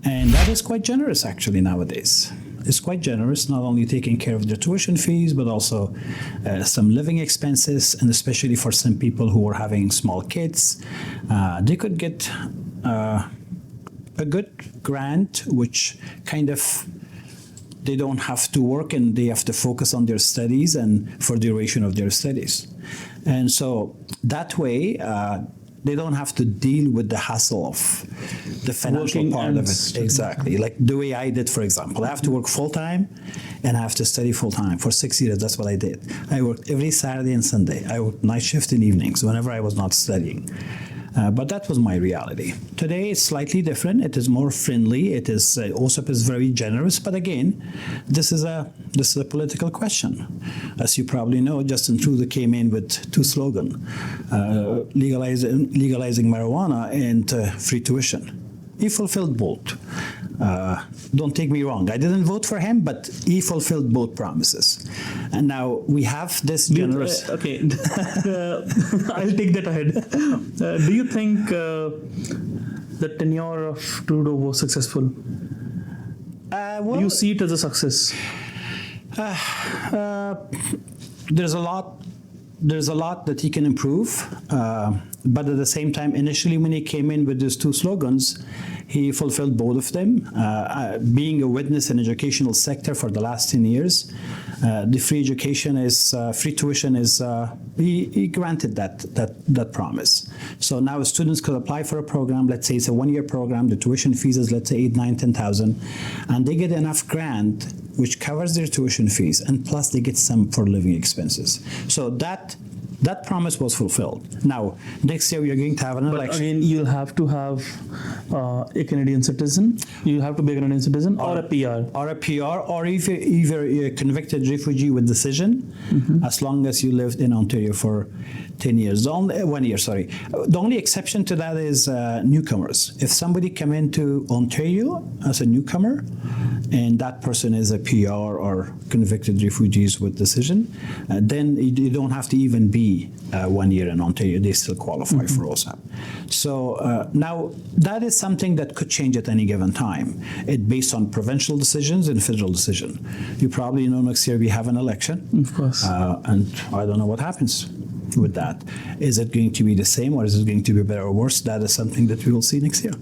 And that is quite generous actually nowadays. It's quite generous, not only taking care of their tuition fees, but also some living expenses, and especially for some people who are having small kids, they could get a good grant, which kind of they don't have to work and they have to focus on their studies and for duration of their studies. And so that way, they don't have to deal with the hassle of the financial Working part of it. Exactly. Like the way I did, for example. I have to work full-time and I have to study full-time. For 6 years, that's what I did. I worked every Saturday and Sunday. I worked night shift in evenings whenever I was not studying. But that was my reality. Today, it's slightly different. It is more friendly. It is OSAP is very generous. But again, this is a political question. As you probably know, Justin Trudeau came in with two slogans: legalizing marijuana and free tuition. He fulfilled both. Don't take me wrong. I didn't vote for him, but he fulfilled both promises. And now we have this generous. Okay, I'll take that ahead. Do you think the tenure of Trudeau was successful? Do you see it as a success? There's a lot. There's a lot that he can improve, but at the same time, initially when he came in with these two slogans, he fulfilled both of them. Being a witness in educational sector for the last 10 years, the free education is free tuition is he granted that promise. So now students could apply for a program. Let's say it's a 1-year program. The tuition fees is, let's say, 8, 9, 10,000, and they get enough grant which covers their tuition fees, and plus they get some for living expenses. So that promise was fulfilled. Now, next year we are going to have an election. Again, you'll have to have a Canadian citizen. You have to be a Canadian citizen or a PR. Or a PR, or either a convicted refugee with decision, as long as you lived in Ontario for 10 years. The only, 1 year, sorry. The only exception to that is newcomers. If somebody come into Ontario as a newcomer, and that person is a PR or convicted refugees with decision, then you don't have to even be 1 year in Ontario. They still qualify for OSAP. So now that is something that could change at any given time. It based on provincial decisions and federal decision. You probably know next year we have an election. Of course. And I don't know what happens with that. Is it going to be the same, or is it going to be better or worse? That is something that we will see next year.